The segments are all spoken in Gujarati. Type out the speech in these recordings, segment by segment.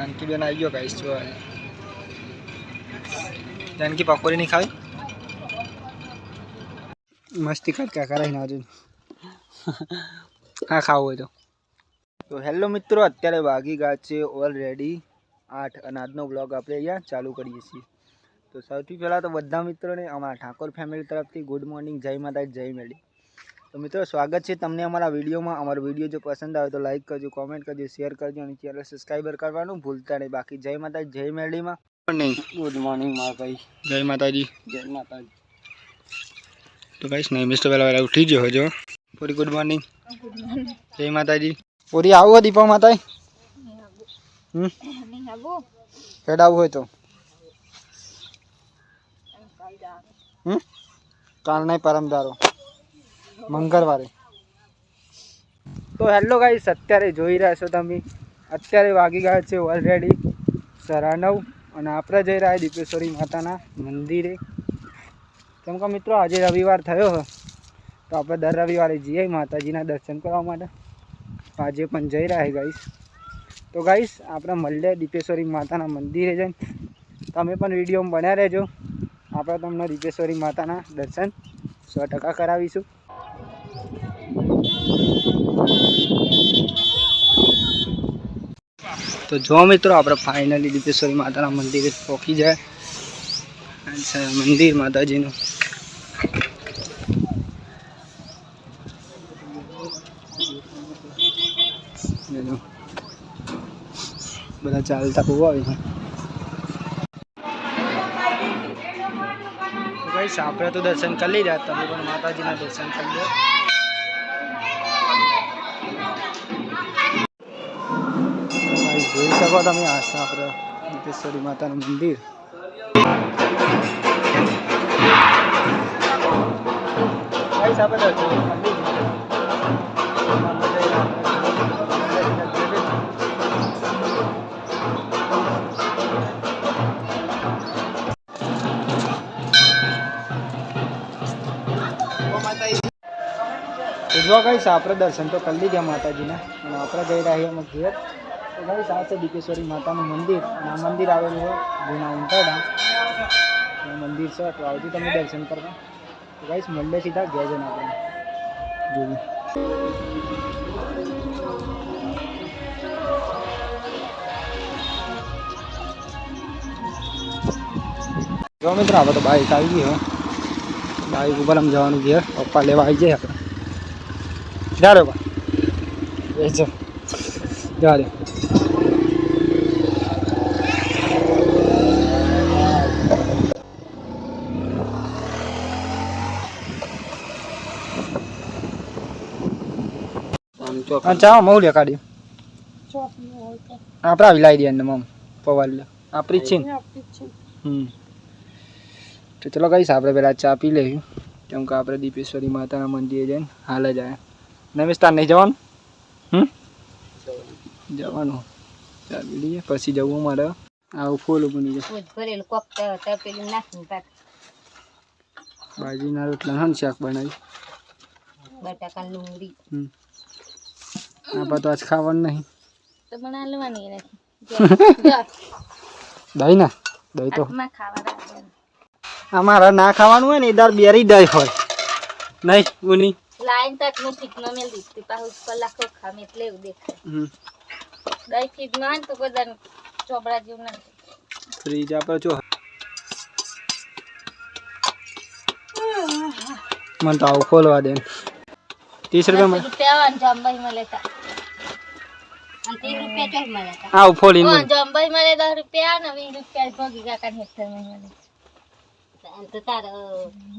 जानकी बेन आई गयो गाइस जो जानकी पकोड़ी नहीं खाई मस्ती कर क्या कराई ना जो हाँ खाओ तो हेलो मित्रों अत्यारे वागी गया है ऑलरेडी 8 અને આજનો બ્લોગ આપણે અહીંયા ચાલુ કરીએ છીએ। તો સૌથી પહેલાં તો બધા મિત્રોને અમારા ઠાકોર ફેમિલી તરફથી ગુડ મોર્નિંગ, જય માતા જય મેળી। તો મિત્રો સ્વાગત છે તમને અમારા વિડીયોમાં। અમારો વિડીયો જો પસંદ આવે તો લાઈક કરજો, કોમેન્ટ કરજો, શેર કરજો અને ચેનલ સબસ્ક્રાઈબર કરવાનું ભૂલતા નહીં। બાકી જય માતા જય મેળીમાં ગુડ મોર્નિંગ મારા ભાઈ, જય માતાજી જય માતાજી। तो गाइस नहीं मिस्टर पहला पहला उठी जो हो जो पूरी गुड मॉर्निंग जय माताजी। पूरी आओ दीपा माता हेड आव हो तो काल नहीं परमदारो मंगलवारे। तो हेलो गाइस अत्यारे જોઈ રહ્યા છો તમે અત્યારે વાગી ગયા છે ઓલરેડી 9:30 અને આપણે જઈ રહ્યા દીપેશ્વરી માતાના મંદિરે। કેમ કે મિત્રો આજે રવિવાર થયો હે તો આપણે દર રવિવારે જઈએ માતાજીના દર્શન કરવા માટે। આજે પણ જઈ રહ્યા ગાઈસ। તો ગાઈસ આપણે મળીએ દીપેશ્વરી માતાના મંદિરે જઈને। તમે પણ વિડીયોમાં બન્યા રહેજો, આપણે તમને દીપેશ્વરી માતાના દર્શન 100% કરાવીશું। તો જો મિત્રો આપણે ફાઇનલી દીપેશ્વરી માતાના મંદિરે પહોંચી જાય। મંદિર માતાજીનું બધા ચાલતા બહુ આવી છે। ગાઈસ આપણે તો દર્શન કરી લીધા, તમે પણ માતાજીના દર્શન કરી લો। જોઈ શકો તમે આ છે આપણે દીપેશ્વરી માતાનું મંદિર। गाइस આપણે દર્શન કરી લીધા। जो गाइस આપણે દર્શન તો કરી લીધા માતાજીના અને આપણે જઈ રહ્યા છીએ ઘેર। તો ગાઈસ આ છે દીપેશ્વરી માતાનું મંદિર અને આ મંદિર આવેલું છે જૂના ઉંટાડા મંદિર છે। તો આવજો તમે દર્શન કરવા। તો ગાઈસ મળીએ સીધા ઘેર જઈને આપણે જોઈએ। જો મિત્રો આપણે તો બાઈક આવી ગઈ હો, બાઈક ઉપર આમ જવાનું ઘેર પપ્પા લેવા આવી જાય આપણે। जा रे जा रे अच्छा मौलिया काढी आपरा विलाई दिया मम पवाल आपरी छीन। तो चलो गाइस आपरे पहला चा पी ले केम के आपरे दीपेश्वरी माताना मंदिरे जईने हाल जाए। नमस्कार नहीं जवान जवान लिए पी जવું मारे आ फूल बनी भाजी ना रोटला हन शाक बनाई बटाका लूंगरी आप तो आज खावन नहीं तो बना लेवानी दही ना दही तो हमारा ना खावानुं है ने इधर बेरी दही होय नहीं उनी लाइन तक नु ठीक न मेल दीती पाहुस कलाक खाम એટલે એવું દેખાય। દઈ ઠીક ન હોય તો બધાને ચોબડા જેવું ન ફ્રીજ આપો છો મન તો આવ ખોલવા દે 30 રૂપિયા માં રૂપિયા જંબાઈ માં લેતા અને 30 રૂપિયા ચોઈ માં લેતા આવ ફોલી નો જંબાઈ માં લે 10 રૂપિયા ને 20 રૂપિયા ભોગી કાકા હેઠળ માં મળે। तो तार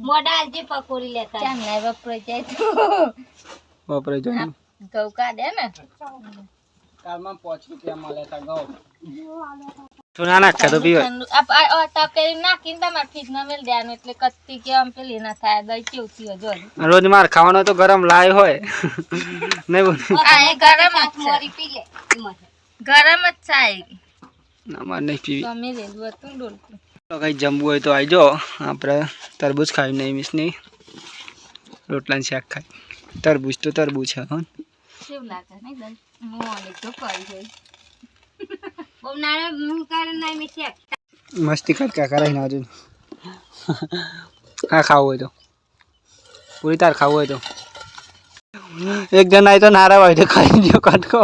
मोडाल जी पकोड़ी लेता है नहीं वपरे जाए तो वपरे जाए गौ का दे ना काल में 5 रुपया में लेता गौ सुना ना का तो पीवे अब आटा पे ना किंदा मार फीस ना मिल देनो એટલે કત્તી કે આમ પેલી ના થાય દઈ કેવતી હોય જો રોજ માર ખાવાનો તો ગરમ લાય હોય નહીં બોલ આ ગરમ મોરી પી લે ગરમ જ ચાય ના માર નહીં પીવી તો મે લેલું હતું ડોલકું। तो कहीं जम्बू है तो आई जो आप तरबूज खाई नहीं मिसनी रोटला शाक खाई तरबूज तो तरबूज है मस्ती कर क्या कराई ना अर्जुन हाँ खाओ तो पूरी तार खाओ तो एक जन आई तो नारा भाई तो खाई दियो काट को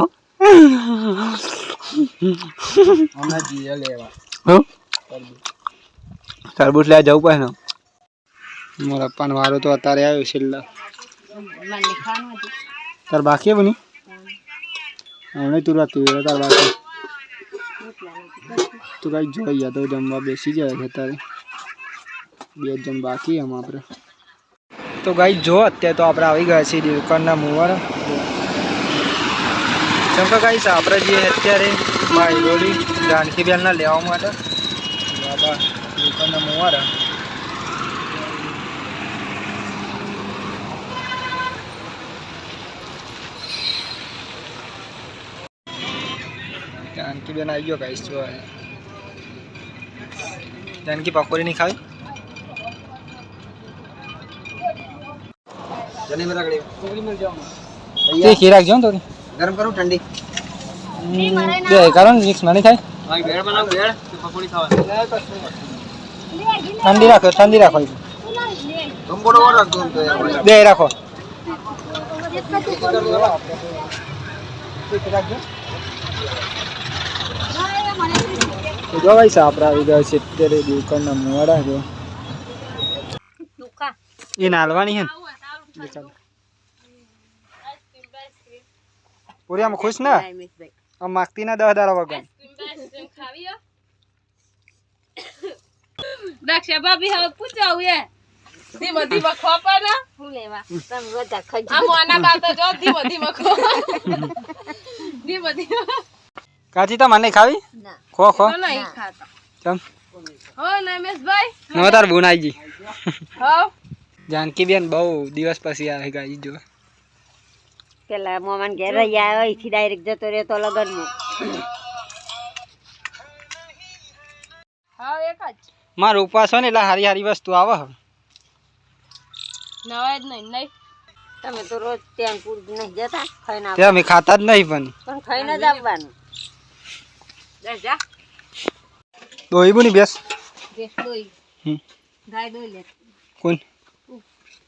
हमने जीरा लेवा हो तरबूज ले जाऊ पे ना मोरा पनवारो तो अतारे आयो छिल्ला મને ખાવાનું હતું તાર બાકી હે બની હવે તું રાત તાર બાકી તો કઈ જોઈ તો જમવા બેસી જાય છે તારે બે જણ બાકી એમ આપણે તો ગાઈ જો અત્યારે તો આપણે આવી ગયા છીએ દેવકરના મુવાડા જેમ કે ગાઈસ આપણે જે અત્યારે મારી ડોલી જાનકીબેનના લેવા માટે બાબા દેવકરના મુવાડા जानकी बेन आई गयो गाइस जो है जानकी पकोड़ी नहीं खाई जने में रगड़ी पकोड़ी मिल जाओ ये खीरा क्यों थोड़ी गरम करूं ठंडी दे कारण मिक्स में नहीं खाई भाई भेड़ बनाओ भेड़ तो पकोड़ी खाओ ठंडी रखो तुम बोलो और रख दो दे रखो तो जो भाई साहब આવી ગયા છે અત્યારે દુકાનના મોડા જો દુકા એ નાલવાની હે પૂરી આમ ખુશ ના આમ માગતી ના 10 દાડા વગર આઈસ્ક્રીમ ખાવીયો દક્ષા ભાભી હવે પૂછાવ એ ધીમો ધીમો ખોપા ના હું લેવા તમે બધા ખજી આ મોના બાતો જો ધીમો ધીમો ખો ધીમો ધીમો काची तो माने खावी ना खो खो तो नहीं खाता चम हो नमेश भाई नो तार बुनाई जी हो जानकी बेन बहु दिवस પછી આવે ગાઈ જો પેલા મોમન ઘેર રહ્યા હોય થી ડાયરેક્ટ જતો રે તો લગન માં હા એક જ માર ઉપાસ હોય ને એટલે હારી હારી વસ્તુ આવે નવાય જ નહીં તમે તો રોજ ત્યાં પૂર નહીં જતા ખાઈને તે અમે ખાતા જ નહીં પણ ખાઈને જ આવવાનું जा दोई बुनी बेस दोई गाय दो ले कौन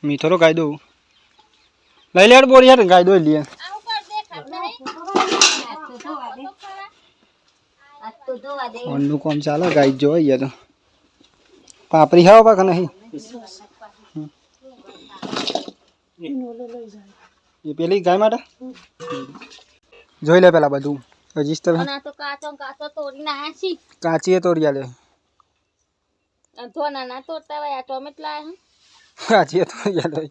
मी थोरो गाय दो ले ले बोरी यार गाय दो लिए ऊपर देख नहीं तो दो दे ओनु कौन चालो गाय जो ये तो पापड़ी है बा नहीं ये पहली गाय माटा જોઈ લે પેલા બધું રજીસ્ટર અને તો કાચો તોડી ના છી કાચીએ તોડી આલે ધોના ના તોડતા હોય આ ટોમેટ લાયા કાચીએ તોડી આલે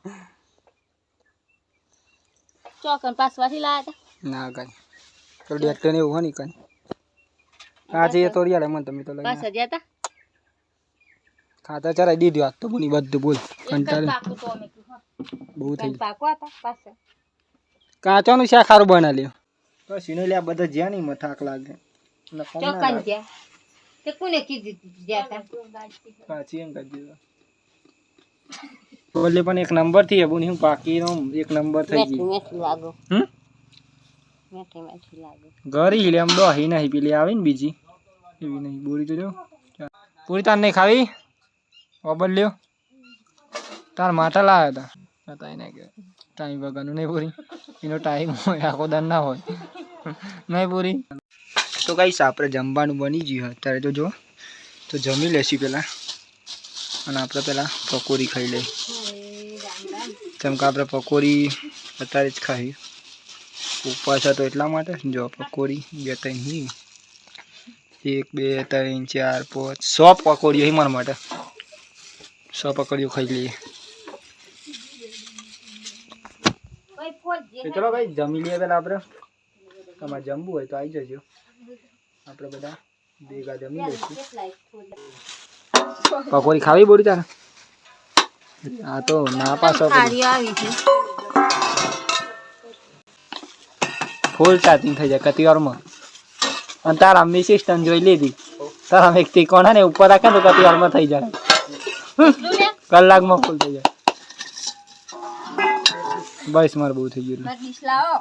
ચોકન પાસવાથી લાયા ના કઈ તો ડેટ ને એવું નહીં કઈ કાચીએ તોડી આલે મન તમે તો લઈ પાસ જતા ખાતા ચરાઈ દીધું આ તો બની બધું બોલ કંટાળ પાકું ટોમેટ બહુ થઈ પાકો હતા પાસ કાચોનું શાક ખારું બના લ્યો तो सीने ले बदा ज्या नहीं मथाक लागे न चौकन ज्या ते कोने की जाता काची एम कर दियो बोले पण एक नंबर थी अब नहीं बाकी नो एक नंबर થઈ ગઈ મેઠી લાગો મેઠી લાગો ગરી હિલેમ દો હી નહીં પેલી આવી ને બીજી એવી નહીં બોરી તો જો પૂરી તાર નહીં ખાવી ઓબલ લ્યો તાર માટા લાયા હતા બતાઈ ના કે टाइम वगैरह नहीं पूरी इनो टाइम હોય આખો દાન ના હોય નહીં પૂરી તો ગાઈસ આપણે જમવાનું બની ગયું અત્યારે તો જો તો જમી લેસી પેલા અને આપણે પેલા પકોડી ખાઈ લઈ જેમ કે આપણે પકોડી અત્યારે જ ખાઈ ઉપવાસ હતો એટલા માટે જો પકોડી બે ત્રણ 1 2 3 4 5 100 પકોડીઓ હી મારા માટે 100 પકોડીઓ ખાઈ લઈએ चलो भाई जमी लिए पहला आप जमू है तो आई जाजो आप बदा भेगा जमी लेसी पकोड़ी खावी बोरी तार आ तो ना पासो फूल चार्जिंग થઈ જાય કતી વારમાં અને તારા મી સિસ્ટમ જોઈ લીધી તારા વ્યક્તિ કોણા ને ઉપર રાખે તો કતી વારમાં થઈ જાય કલાકમાં ફૂલ થઈ જાય बस मार बहुत है ये मत लाओ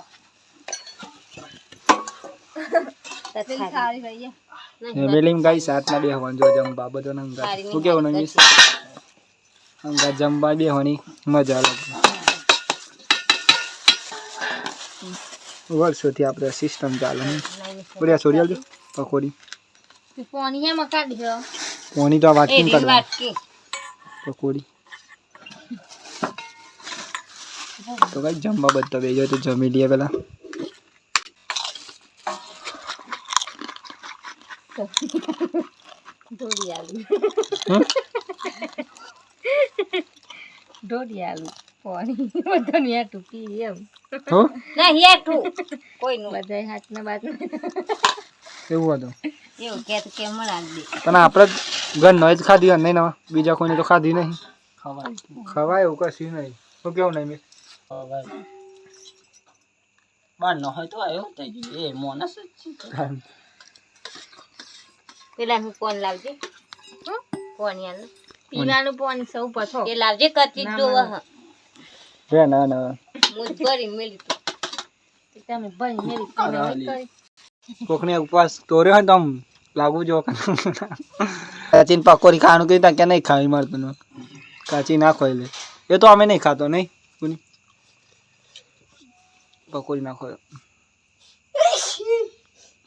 तत्काल खाली भैया ફેમિલી માં ગાઈસ આટલા બે હોવાનું જો જમવા બધો નંગા શું કેવું નંગીસ અંગા જમવા બે હોની મજા અલગ વર્ષોથી આપણે સિસ્ટમ ચાલે બોલ્યા સોરિયાલ દે પકોડી પાણી એમાં કાઢ્યો પાણી તો વાટકી કાઢવા પકોડી તો કઈ જમવા બધા બેજો તો જમી લઈએ પેલા દોડી આલુ પાણી બધું હેઠું પી એમ ના હેઠું કોઈનું બધા હાથના બાદ એવું હતું એવું કે કેમ લાગ દે પણ આપણે ઘર નો જ ખાધી નહીં ના બીજા કોઈને તો ખાધી નહીં ખવાય એવું કશું નહીં શું કેવું નહીં મેં બાર ન હોય તો આવ્યો થઈ ગયો એ મોનસ જ છે પેલા હું ફોન લાવજે ફોન યાર પીવાનું ફોન સૌ પથો એ લાવજે કચી જોવા હ રે ના મુજ ભરી મેલી તો તમે ભરી મેલી કોકને ઉપવાસ તોર્યો હોય તો આમ લાગવું જો કાચીન પકોડી ખાવાનું કીધું કે નહીં ખાવી મારતું કાચી ના ખોઈ લે એ તો અમે નહીં ખાતો નહીં કોની પકોડી ના ખોયો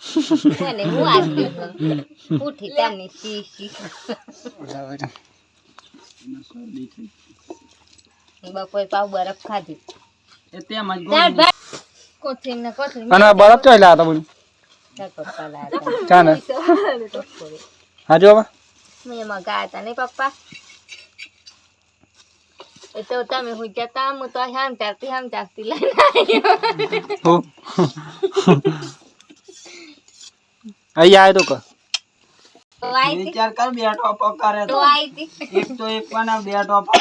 મને હું આજી ઉઠી તાની સી બપોર પાવ બરફ ખાધી એ તેમ જ કોથીમ ને કોથીમ અને બરફ ચોઈ લાતા બોલ પપ્પા લાયા ચા ને હા જો મેં મગાયા ને પપ્પા એ તો તમે હું જતા હું તો હમ ચાકતી લઈને હો અહીં આયો તો ક તો આઈ વિચાર કર બે ટોપો કરે તો આઈ હતી એક તો એક પણ બે ટોપો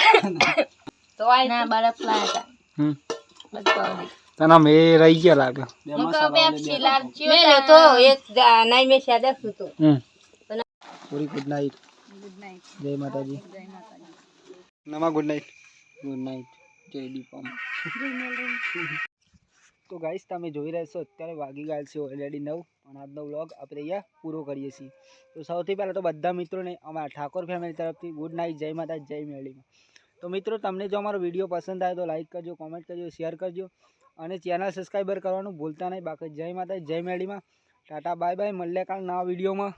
તો આઈ ના બરફ લાયા હતા તને મે રહી ગયા લાગે હું કહું બે ખીલાર ચિયો મેલે તો એક નાઈ મે સાદા સુતો પૂરી ગુડ નાઈટ જય માતાજી નમા ગુડ નાઈટ જય દીપમ તો ગાઈસ તમે જોઈ રહ્યા છો અત્યારે વાગી ગયા છે ઓલરેડી 9 અને આજનો વ્લોગ આપણે અહીંયા પૂરો કરીએ છીએ તો સૌથી પહેલાં તો બધા મિત્રોને અમારા ઠાકોર ફેમિલી તરફથી ગુડ નાઇટ જય માતા જય મેળીમાં તો મિત્રો તમને જો અમારો વિડીયો પસંદ આવે તો લાઈક કરજો કોમેન્ટ કરજો શેર કરજો અને ચેનલ સબસ્ક્રાઈબર કરવાનું ભૂલતા નહીં બાકી જય માતા જય મેળીમાં ટાટા બાય બાય મળીએ કાલ નવા વિડીયોમાં